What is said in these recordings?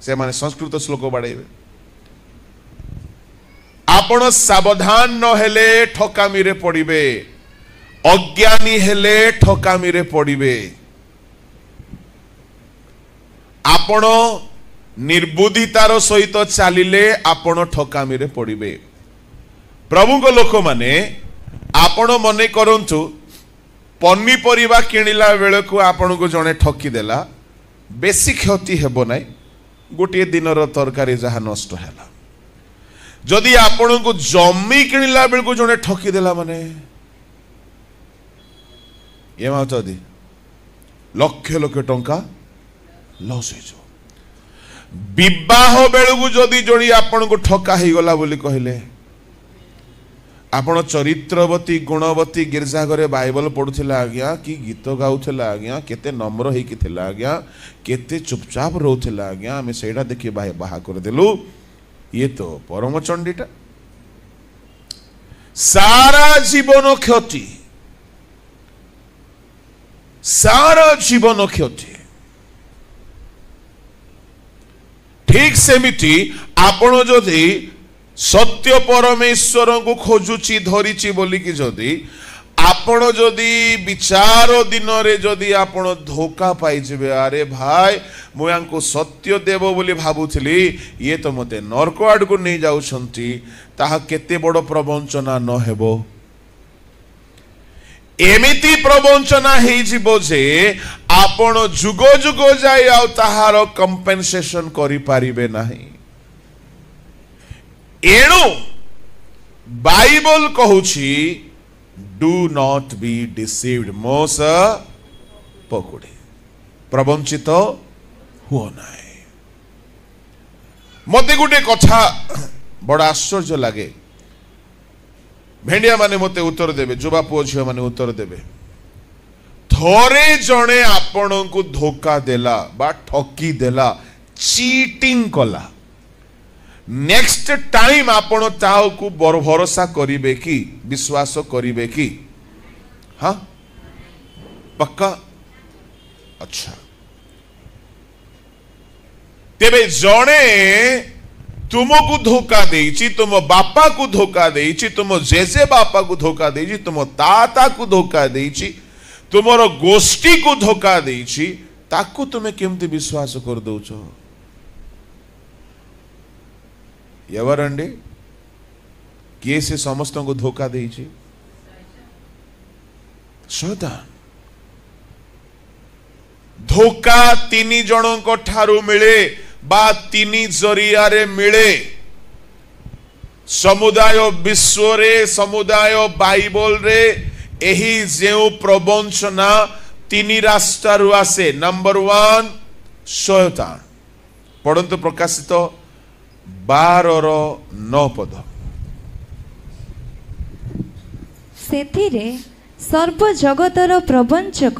से माने संस्कृत श्लोक बाड़ेबे आपण सावधान न हेले ठकामी रे पड़िबे अज्ञानी हेले ठकामी रे पड़िबे आपण निर्बुद्धितार सहित चलिले आपण ठकामी रे पड़िबे प्रभु को लोक माने आपण मने करंतु पनीपरिबा किणिला बेले को आपण को जने ठकी देला बेसी क्षति हेबो नै गोटे दिनर तरकारी जहा नष्ट हैला जदि आपण को जमी किणिला बेले को जने ठकी देला माने ये माउतदी लक्ष लक्ष टंका लॉस हो विवाह बेले को जदि जोड़ी आपण को ठका ही गला बोली कहले आपण चरित्रवती गुणवती गिरजा घरे बाइबल पढ़ुला आज्ञा कि गीत गाउला आज्ञा केते नम्र होइकी थिला आज्ञा केते चुपचाप रहउथिला आज्ञा आमे सेडा देखि बाहा कर देलु ये तो परम चंडीटा सारा जीवन क्षति ठीक सेमिति आपण जदि सत्य परमेश्वर को खोजुची धरिची बोली कि जदि आपण जदि विचार दिन रे जदि आपण धोखा पाई जिबे अरे भाई मु यांको सत्य देव बोली भाबुथली ये तो मते नरक आड़ को नहीं जाउछंती ताहा केते बड़ प्रवंचना न हेबो एमिति प्रवंचना हेई जिवो जे आपण जुग जुग जाय आ ताहार कंपेंसेशन करि पारिबे नाही एणु बाइबल कहूची डू नॉट बी डिसीव्ड मोस पकुड़े प्रवंचित हुओ नाई मते गुटे कथा बड़ा आश्चर्य लगे भेंडिया माने मते उत्तर देबे जुबा पुओ झियो माने उत्तर देबे थोरे जणे आपण को धोखा देला बा ठकी देला चीटिंग कला नेक्स्ट टाइम आपण ताऊ को भरोसा करिबे कि विश्वास करिबे कि हाँ पक्का अच्छा तेबे जणे तुमको धोखा देइछि तुम बापा को धोखा देइछि तुम जेजे बापा को धोखा देइछि तुम ताता को धोखा देइछि तुमरो गोष्ठी को धोखा देइछि ताकू तुमे केमति विश्वास कर दउछो एवरंडी किए से समस्त को धोखा देइछि शैतान धोखा तीन जनों को ठारू मिले बा तीन जरिया रे मिले समुदाय विश्व रे समुदाय बाइबल रे एही जेउ प्रवंचना तीन रास्तारु आसे नंबर 1 शैतान पढ़ंतु प्रकाशित 12:9 पद सेथिरे सर्व जगतर प्रवंचक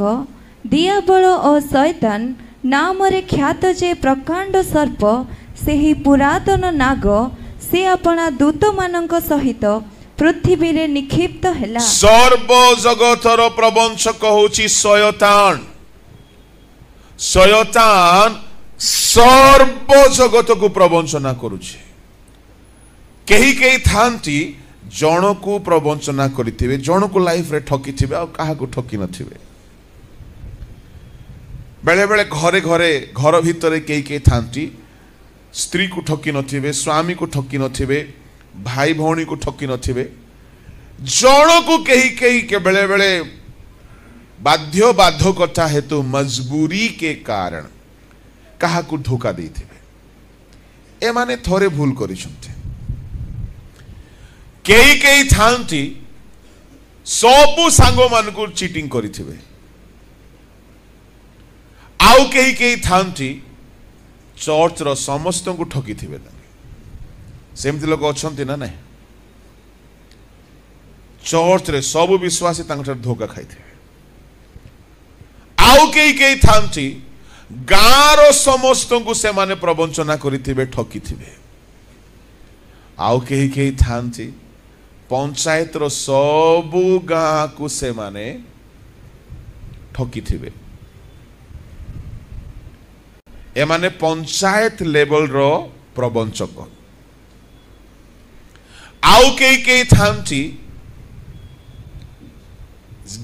दियाबल और शैतान नाम रे ख्यात जे प्रकांड सर्प सेही पुरातन नाग से अपना दूत मानक सहित पृथ्वी रे निक्षिप्त हैला सर्व जगतर प्रवंचक होची शैतान शैतान सर्व जगत को प्रवंचना करुचे कहीं कहीं थांती जन को प्रवंचना करिथिबे जन को लाइफ रे ठकी थिबे आ काहा को ठकी नथिबे बेले बेले घरे घरे घर भितरे कई कई थांती स्त्री को ठकी नथिबे स्वामी को ठकी नथिबे भाई भौणी को ठकी नथिबे जन को कहीं कहीं के बेले बेले बाध्य बाधकता हेतु मजबूरी के कारण कहा को धोखा देथिबे ए माने थोरे भूल करिसंते कई कई थांती सबु सांगो मान को चीटिंग करिथिबे आउ कई कई थांती चर्च रो समस्त को ठकी थिबे सेमति लोक अछंती ना नहीं चर्च रे सब विश्वासी तांकर धोखा खाइथिबे आउ कई कई थांती गाँव समस्त को से माने प्रवंचना करिथिबे ठकी थिबे आउ कहीं कहीं थांती पंचायत रो सबु गाँ को से माने ठकी थिबे एमाने पंचायत लेवल रो प्रबंचक आउ कई थांती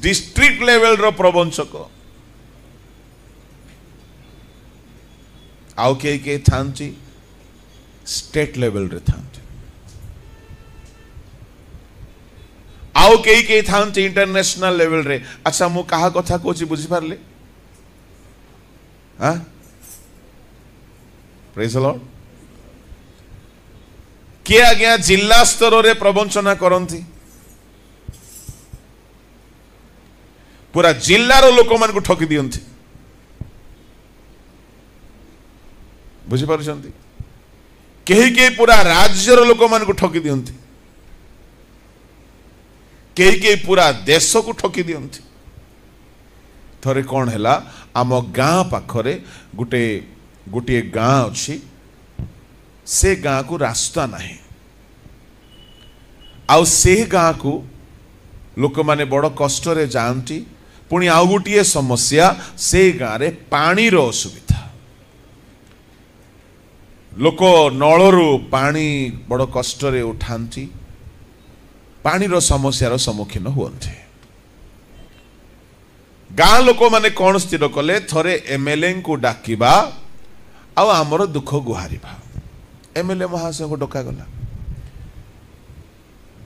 डिस्ट्रिक्ट लेवल रो प्रबंचक आउ कई थांती स्टेट लेवल रे थांती आउ कई थांती इंटरनेशनल लेवल रे। अच्छा मु कहा कथा कोची बुझी पारले हाँ प्रेज द लॉर्ड किए आज्ञा जिला स्तर रे प्रवंचना करंती पूरा जिल्लार लोक मान को ठकी दियंती बुझी पारुछंती केही पूरा राज्यर लोक मान को ठकी दियंती केही पूरा देश को ठकी दियंती। थरे कौन हैला आम गाँ पाखरे गुटे गोटे गाँ अच्छी से गाँ को रास्ता नहीं आउ से गाँ को लोक माने बड़ कष्ट रे जानती पुणी आउ गोटे समस्या से गाँ रे पानी रो असुविधा लोक नलरू पानी बड़ कष्ट रे उठांती पानी रो समस्या रो सम्मुखीन हुअन्ते। गाँ लोक माने कौन स्थिर कले थरे एमएलए को डाकिबा आउ आमर दुख गुहारिबा एमएलए महाशय को डका गला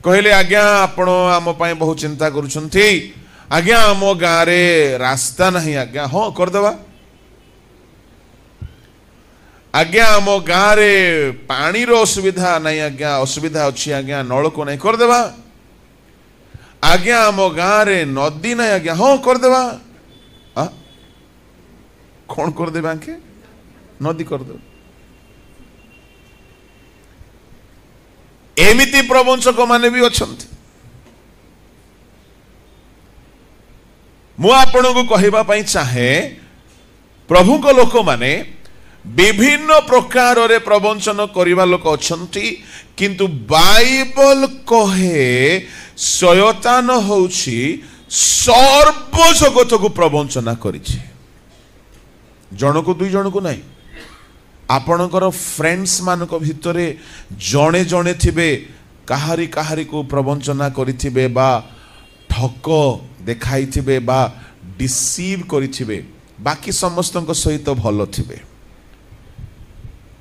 कहले आज्ञा आपण आम पाए बहुत चिंता करुछंती आज्ञा आम गाँ रे रास्ता नहीं आज्ञा हाँ करदेवा आज्ञा आम गाँ रे पानी रो असुविधा नहीं आज्ञा असुविधा अच्छी आज्ञा नल को नहीं करदेवा आज्ञा आम गाँ रे नदी नहीं आज्ञा हाँ करदेवा कौन करदे आंके नदी करदे एमिति प्रवंचक माने भी अछंती मु आपन को कहिबा पई चाहे प्रभु को लोक माने विभिन्न प्रकार रे प्रवंचन करिबा लोक अछंती किंतु बाइबल कहे शयतान होउछि सर्व जगत को प्रवंचना करिछि जन को दुई जन को नहीं आपणकर फ्रेंड्स मानक भितरे जणे जणे थिबे काहारी काहारी को प्रवंचना करिथिबे बा ठक देखाई थिबे बा डिसीव करिथिबे बाकी समस्तक सहित भलो थिबे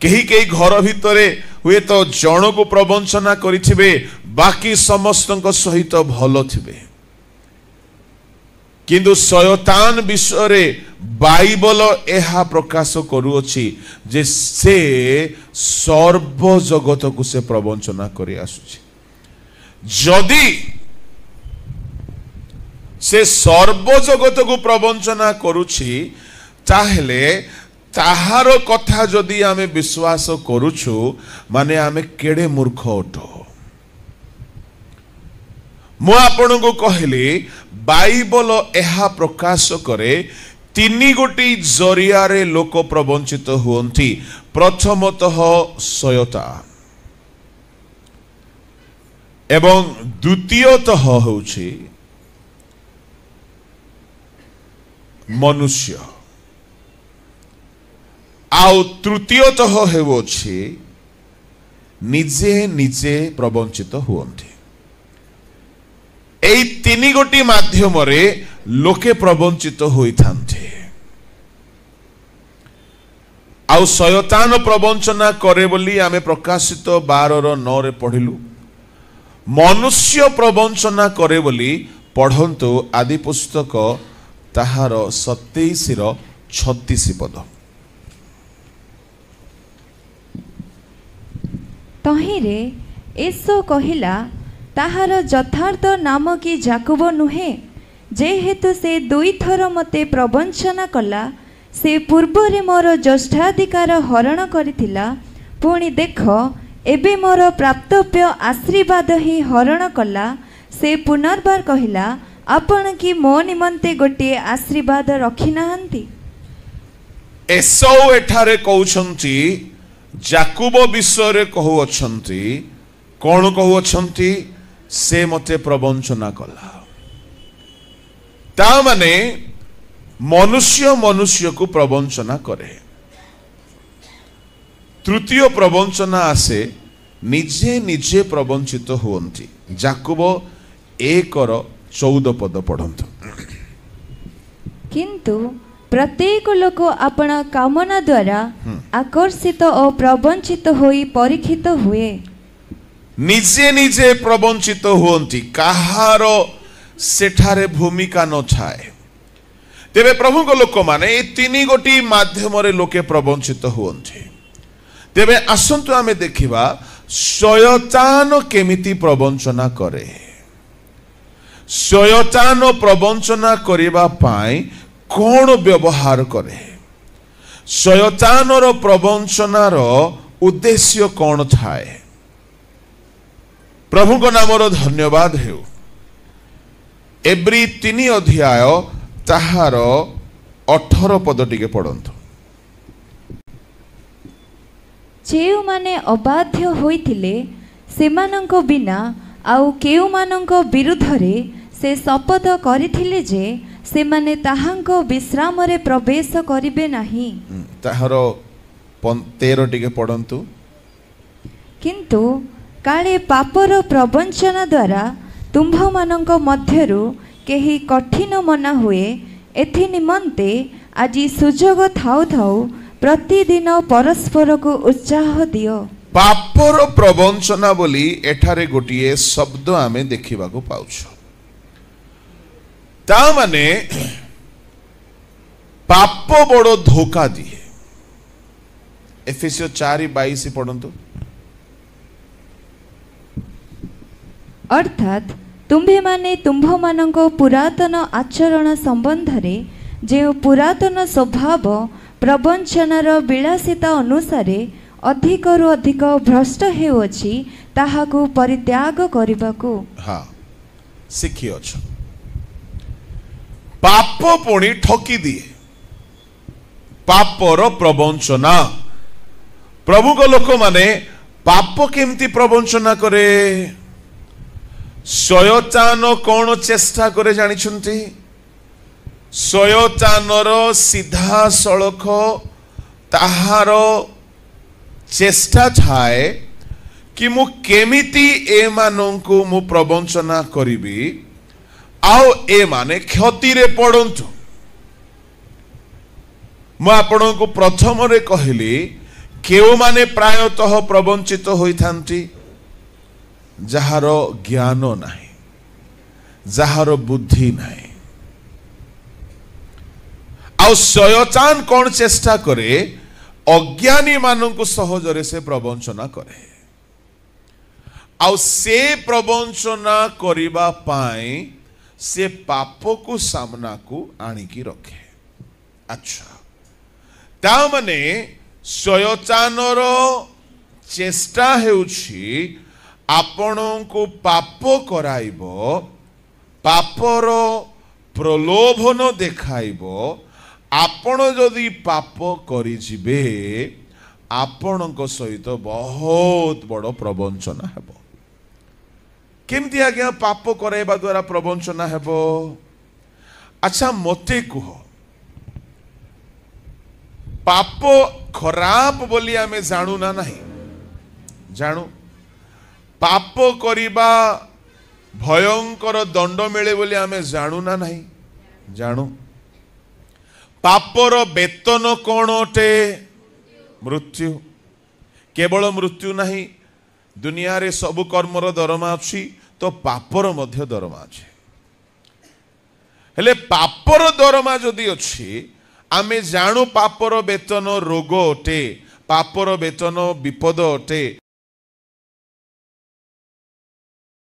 कहीं घर भितरे हुए तो जन को प्रवंचना करिथिबे बाकी समस्तक सहित भलो थिबे किंतु शयतान विषय बाइबल एहा प्रकाश करुअछि जे से सर्व जगत को से प्रवंचना करि आसुछि जदि से सर्व जगत को प्रवंचना करुछि ताहेले ताहार कथा जदि आमे विश्वास करुछु माने आमे केड़े मूर्ख अटो मु आपण को कहली बाइबल एहा प्रकाश करे तीन गोटी जरिया रे लोक प्रवंचित हुअन्ति प्रथमतः शयतान एवं द्वितीयतः होछि मनुष्य आउ तृतीयतः हेउछि निजे निजे प्रवंचित हुअन्ति एई तीन गोटी माध्यम रे लोके प्रवंचित होइथान्ते आउ शयतान प्रवंचना करे बोली आमे प्रकाशित 12:9 रे पढ़िलु मनुष्य प्रवंचना करे बोली पढ़ंतु आदि पुस्तक ताहार 27:36 पद तहिरे एसो कहिला ताहार यथार्थ नाम कि जाकुब नुहे जेहेतु से दुई थर मते प्रवंचना कला से पूर्वरे मोर ज्येष्ठाधिकार हरण करिथिला पुणी देख एबे मोर प्राप्तव्य आशीर्वाद ही हरण कला से पुनर्बार कहिला आपण कि मो निमंते गोटे आशीर्वाद रखी नाहंती एसो एठारे कहउछंती जाकुब विषय रे कहउछंती कोन कहउछंती से मते प्रवंचना कला ता माने मनुष्य मनुष्य को प्रवंचना करे तृतीय प्रवंचना आसे निजे निजे प्रवंचित हुअन्ति याकूब 1:14 पद पढ़ंतु। किंतु प्रत्येक लोक आपण कामना द्वारा आकर्षित और प्रवंचित होई परीक्षित हुए। निजे निजे प्रवंचित हुअन्ति कहार सेठारे भूमिका न छाए। तेबे प्रभु को लोक माने ए 3 गोटी माध्यम रे लोके प्रवंचित हुअन्ति। तेबे आसंतु आमे देखिबा शयतान केमिति प्रवंचना करे। शयतान प्रवंचना करिबा पाई कोन व्यवहार करे। शयतान रो प्रवंचनार उद्देश्य कोन थाए। प्रभु को नामर धन्यवाद हेउ। एब्री 3 अध्याय ताहार 18 पद टिके पढ़ंतु। जेउ माने अबाध्य होइथिले सेमानंको बिना आउ केउ मानंको विरुद्धरे से शपथ करिथिले जे सेमाने ताहांको विश्राम रे प्रवेश करिबे नाही। ताहार 13 टिके पढ़ंतु। किंतु काले पापर प्रवंचना द्वारा तुम्भ मानंको मध्यरु केही कठिन मना हुए एथि निमंते आज सुजोग थाउ थाउ प्रतिदिन परस्पर को उत्साह दियो। पापर प्रवंचना बोली एठारे गोटिए शब्द आमे देखिबा को पाउछु। ता माने पाप बड़ो धोखा दिए। एफेसियो 4:22 पढ़ंतु। अर्थात तुम्भे माने तुम्भ मानंको पुरातन आचरण संबंध रे जे पुरातन स्वभाव प्रवंचनार विलासिता अनुसारे अधिकरु अधिक भ्रष्ट हेउछि ताहाकु परित्याग करिबाकु। हाँ शिखी अछ। पाप पुणी ठकी दिए। पापर प्रवंचना प्रभु को लोक माने पाप केमती प्रवंचना करे। शयतान कौन चेष्टा करे जानी छुंती। शयतानर सीधा सड़क ताहार चेष्टा थाए कि मु केमिति ए मानंकु मु प्रवंचना करिबी आउ ए माने क्षति रे पड़ंतु। मु आपनकु प्रथम रे कहली केउ माने प्रायतः प्रवंचित होइथांती जहार ज्ञान नाही जहार बुद्धि नाही। आउ शयतान कौन चेष्टा करे अज्ञानी मानंकु सहजरे से प्रवंचना करे। आउ से प्रवंचना करिबा पाई से पाप को सामना को आनी की रखे। अच्छा ता माने शयतानर चेष्टा हेउछि आपणों को पाप कराइबो पापर प्रलोभन देखाइबो। आपण जदि पाप करि जिबे आपणक सहित बहुत बड़ प्रवंचना हेबो। केमती आज्ञा पाप कराइबा द्वारा प्रवंचना हेबो। अच्छा मते कुह पाप खराब बोली आमे जानू ना नहीं जानू। पाप करिबा भयंकर दंड मिले बोली आमे जानू ना नहीं जानू। पापर वेतन कौन अटे मृत्यु। केवल मृत्यु नहीं दुनिया रे सबु कर्मर दरमा अछि तो पापर मध्य दरमा अछि। हेले पापर दरमा जदि अछि आमे जानू पापर वेतन रोग अटे पापर वेतन विपद अटे।